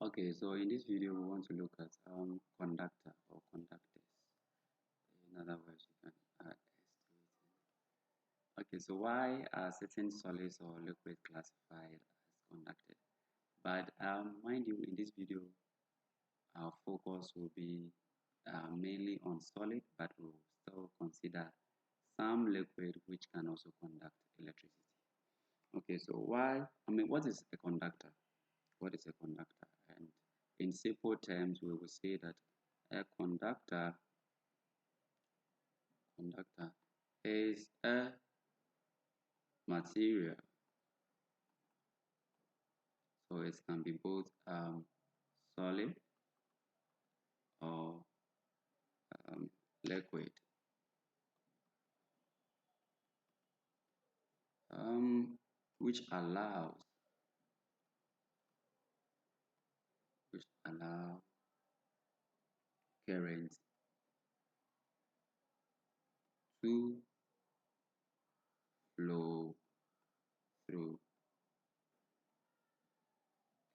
Okay, so in this video we want to look at conductor or conductors. In other words, you can add S to it. Okay, so why are certain solids or liquid classified as conducted? But mind you, in this video, our focus will be mainly on solid, but we'll still consider some liquid which can also conduct electricity. Okay, so what is a conductor? What is a conductor? And in simple terms, we will say that a conductor is a material. So it can be both solid or liquid. Which allows current to flow through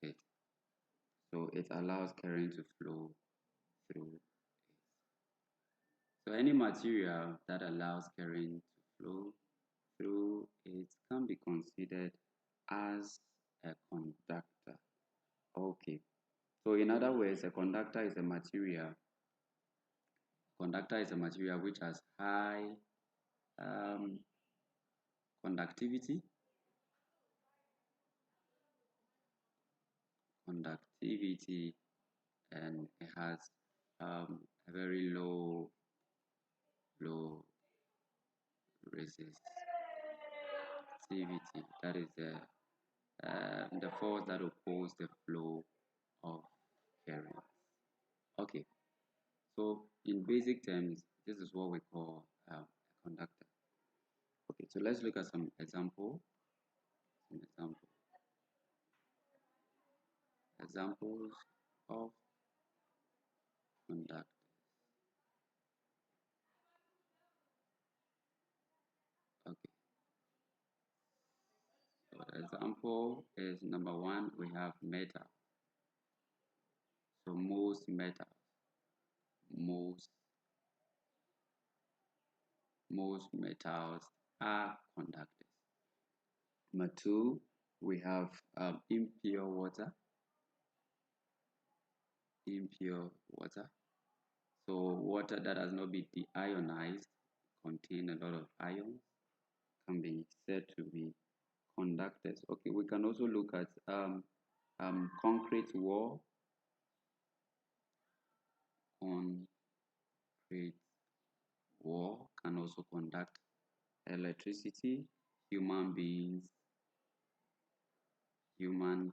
it. So it allows current to flow through it. So any material that allows current to flow through it can be considered as a conductor. Okay. So in other words, a conductor is a material. Conductor is a material which has high conductivity, and it has a very low resistivity. That is the force that opposes the flow of current. Okay, so in basic terms, this is what we call a conductor. Okay, so let's look at some examples of conductors. Okay, so example is number one, we have metal. So most metals are conductors. Number two, we have impure water. So water that has not been deionized, contain a lot of ions, can be said to be conductors. Okay, we can also look at concrete wall. Concrete wall can also conduct electricity. Human beings can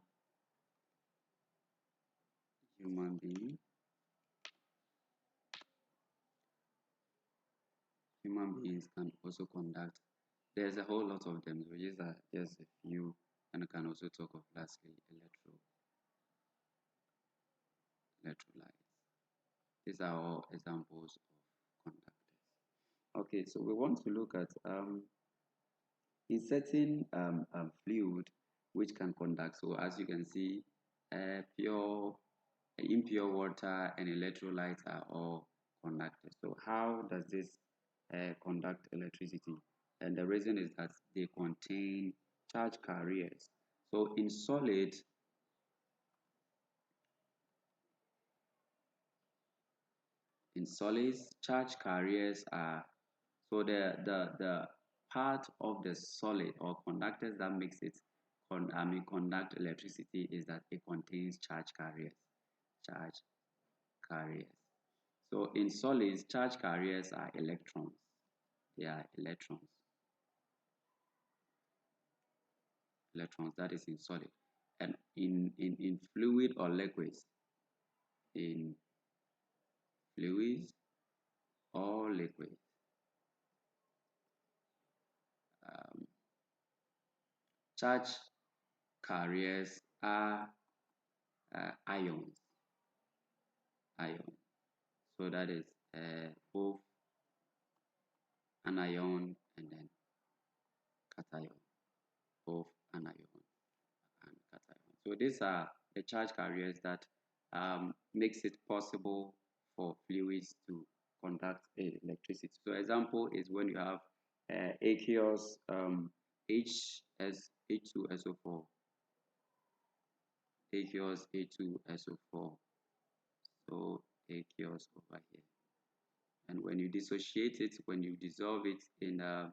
also conduct. There's a whole lot of them, so these are just a few, and I can also talk of lastly electrolytes. These are all examples of conductors. Okay, so we want to look at in certain fluid which can conduct. So as you can see, impure water and electrolytes are all conductors. So how does this conduct electricity? And the reason is that they contain charge carriers. So in solids, charge carriers are, so the part of the solid or conductors that makes it conduct electricity is that it contains charge carriers. So in solids, charge carriers are electrons. They are electrons. That is in solid. And in fluid or liquids, charge carriers are ions. So that is both anion and then cation. Both anion and cation. So these are the charge carriers that makes it possible for fluids to conduct electricity. So example is when you have aqueous H2SO4, aqueous H2SO4, so aqueous over here. And when you dissociate it, when you dissolve it in a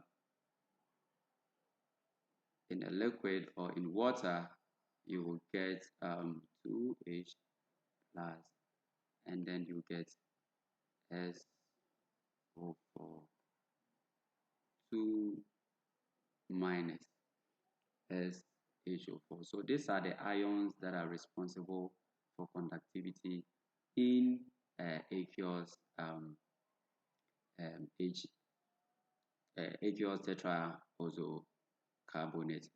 liquid or in water, you will get 2H plus, and then you get SO4, 2 minus SHO4. So these are the ions that are responsible for conductivity in aqueous H aqueous tetraozo carbonate,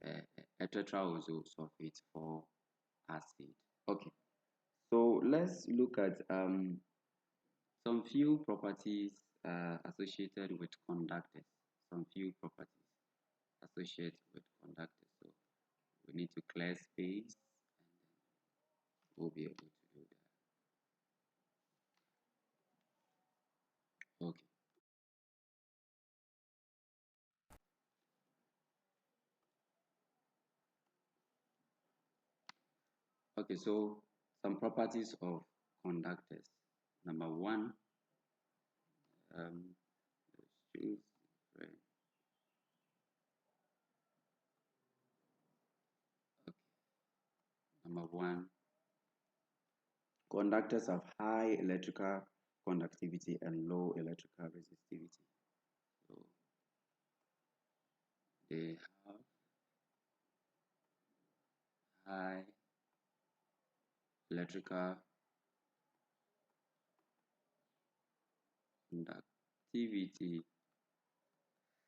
tetraozo sulfate for acid. Okay, so let's look at some few properties associated with conductors. Some few properties associated with conductors. So we need to clear space, and then we'll be able to do that. Okay. Okay, so some properties of conductors. Number one, let's choose different. Okay. Number one, conductors have high electrical conductivity and low electrical resistivity. So they have high electrical conductivity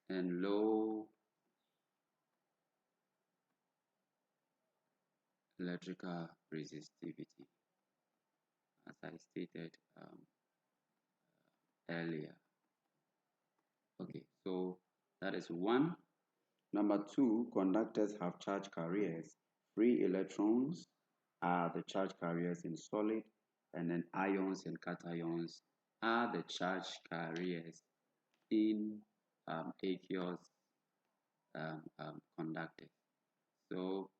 and low electrical resistivity, as I stated earlier. Okay, so that is one. Number two, conductors have charge carriers. Free electrons are the charge carriers in solid, and then ions and cations are the charge carriers in aqueous conductors. So,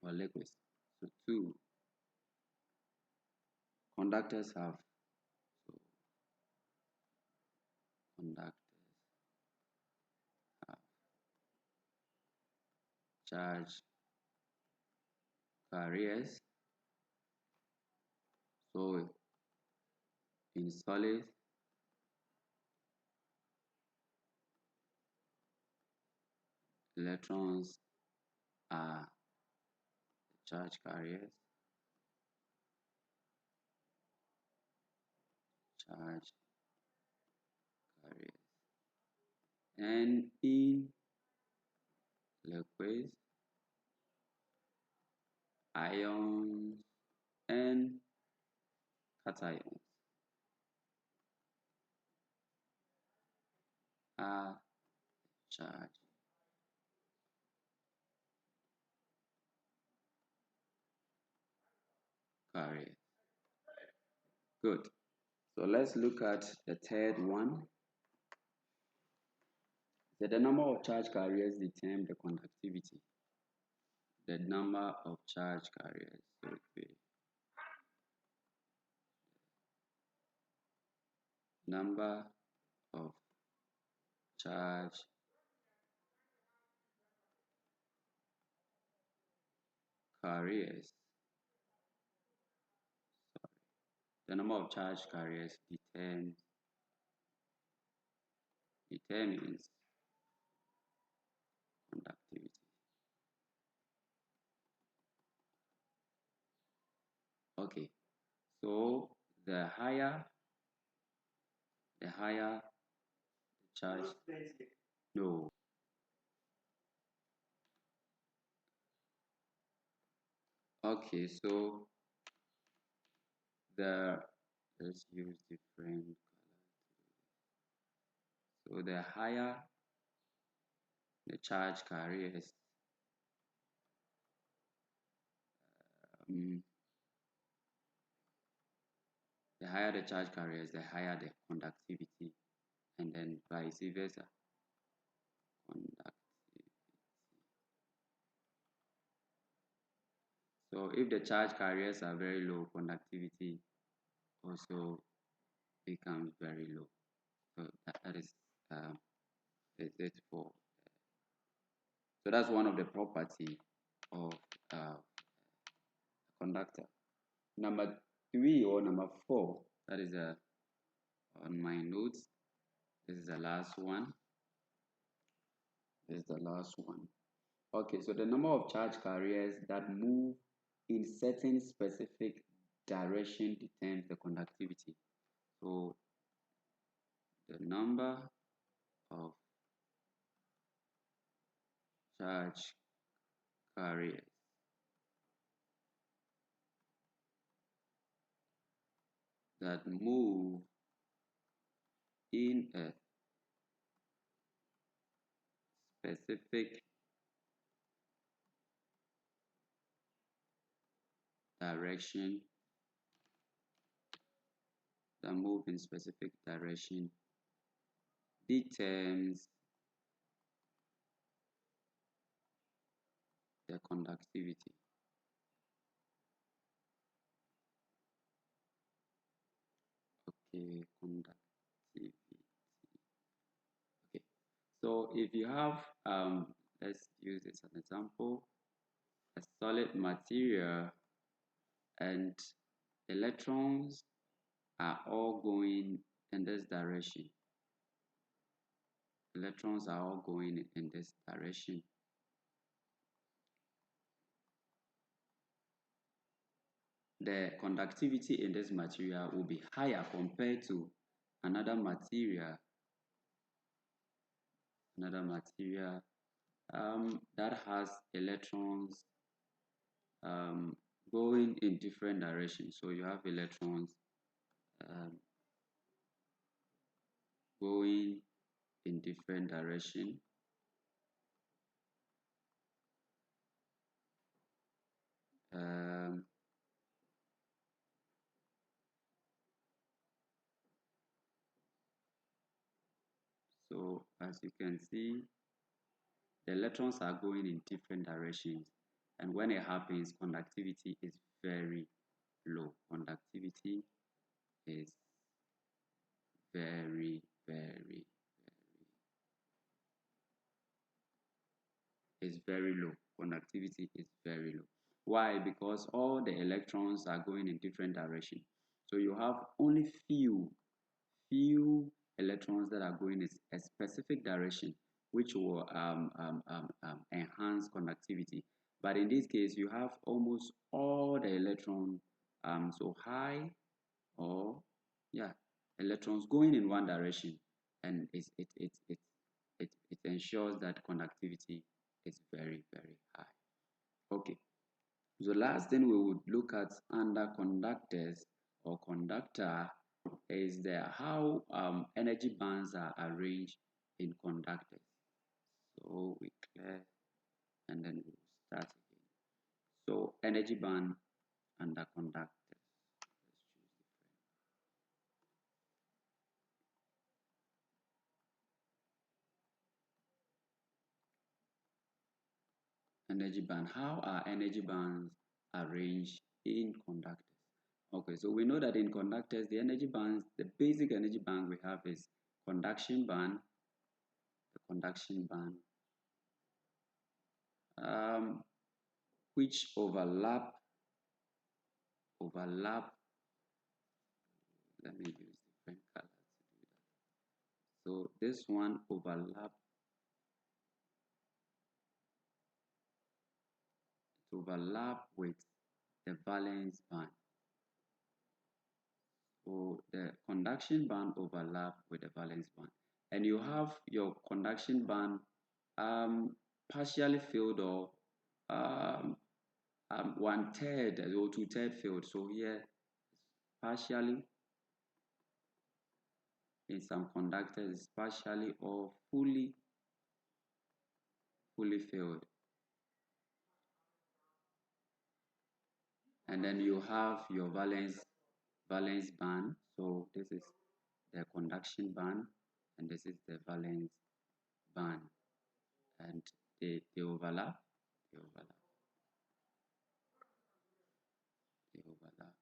or liquids. So, two, conductors have, so conductors have charge carriers. So, in solid, electrons are charge carriers. Charge carriers. And in liquids, ions and cations are charge carriers. Good. So let's look at the third one. So the number of charge carriers determine the conductivity. The number of charge carriers. So the number of charge carriers. Sorry. The number of charge carriers determines conductivity. Okay. So the higher the charge. No. Okay, so let's use different color. So the higher the charge carriers, um, the higher the charge carriers, the higher the conductivity, and then vice versa. Conductivity. So if the charge carriers are very low, conductivity also becomes very low. So that is it for. So that's one of the property of conductor. Number 3 or number 4, that is on my notes. This is the last one. This is the last one. Okay, so the number of charge carriers that move in certain specific direction determines the conductivity. So the number of charge carriers that move in a specific direction determines the conductivity. Okay, conductivity. Okay, so if you have let's use this as an example, a solid material and electrons are all going in this direction. Electrons are all going in this direction. The conductivity in this material will be higher compared to another material that has electrons going in different directions. So you have electrons um, going in different direction. Um, so as you can see, the electrons are going in different directions, and when it happens, conductivity is very low. Conductivity is very, very, is very low. Conductivity is very low. Why? Because all the electrons are going in different directions. So you have only few electrons that are going in a specific direction, which will enhance conductivity. But in this case, you have almost all the electrons, so high or yeah, electrons going in one direction, and it ensures that conductivity is very, very high. Okay, so last thing we would look at under conductors or conductor is how energy bands are arranged in conductors. So we clear and then we'll start again. So energy band under conductors. Energy band. How are energy bands arranged in conductors? Okay, so we know that in conductors, the energy bands, the basic energy band we have is conduction band, the conduction band, which overlap. Let me use different colors to do that. So this one overlap with the valence band. So the conduction band overlap with the valence band, and you have your conduction band partially filled or um, 1/3 or 2/3 filled. So here partially, in some conductors partially or fully filled. and then you have your valence band. So this is the conduction band, and this is the valence band, and they overlap, they overlap, they overlap.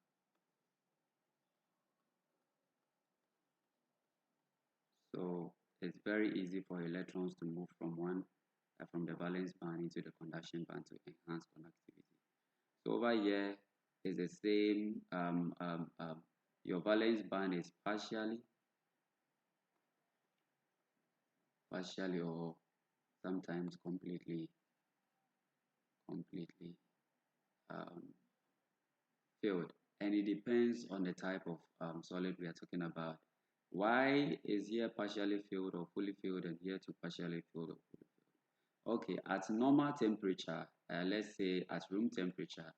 So it's very easy for electrons to move from the valence band into the conduction band to enhance conductivity. So over here is the same. Your valence band is partially, or sometimes completely um, filled, and it depends on the type of solid we are talking about. Why is here partially filled or fully filled, and here to partially filled or fully filled? Okay, at normal temperature, let's say at room temperature,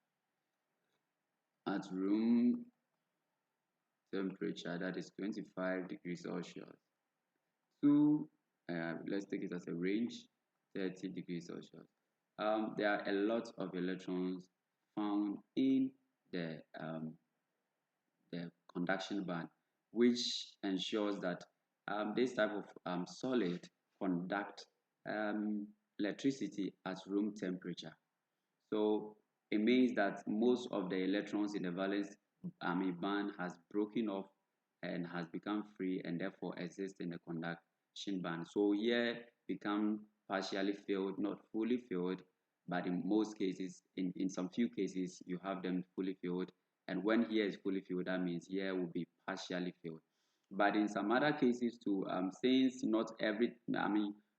that is 25 degrees Celsius, to let's take it as a range, 30 degrees Celsius. There are a lot of electrons found in the conduction band, which ensures that this type of solid conduct electricity at room temperature. So it means that most of the electrons in the valence band has broken off and has become free, and therefore exist in the conduction band. So here become partially filled, not fully filled, but in most cases, in some few cases, you have them fully filled. And when here is fully filled, that means here will be partially filled. But in some other cases too, since not every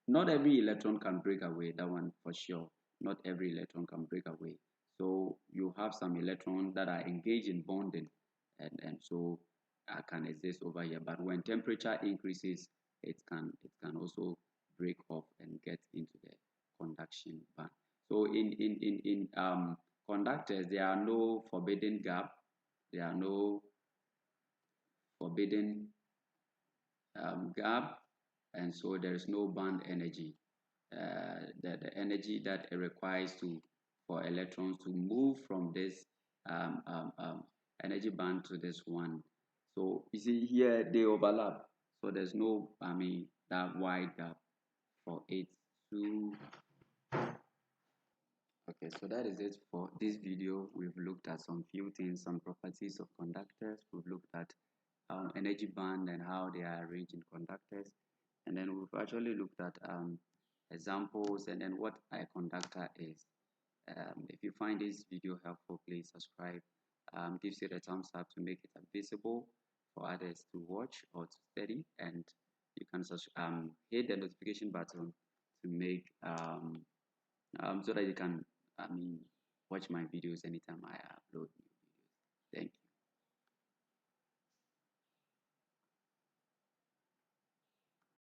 electron can break away, that one for sure. Not every electron can break away. So you have some electrons that are engaged in bonding, and so can exist over here. But when temperature increases, it can also break off and get into the conduction band. So in conductors, there are no forbidden gap, there are no forbidden gap, and so there is no band energy. The energy that it requires for electrons to move from this um, um, um, energy band to this one. So you see here they overlap. So there's no that wide gap for it to. Okay, so that is it for this video. We've looked at some few things, some properties of conductors. We've looked at energy band and how they are arranged in conductors. And then we've actually looked at examples and then what a conductor is. If you find this video helpful, please subscribe. Gives you the thumbs up to make it visible for others to watch or to study. And you can hit the notification button to make so that you can watch my videos anytime I upload new videos. Thank you.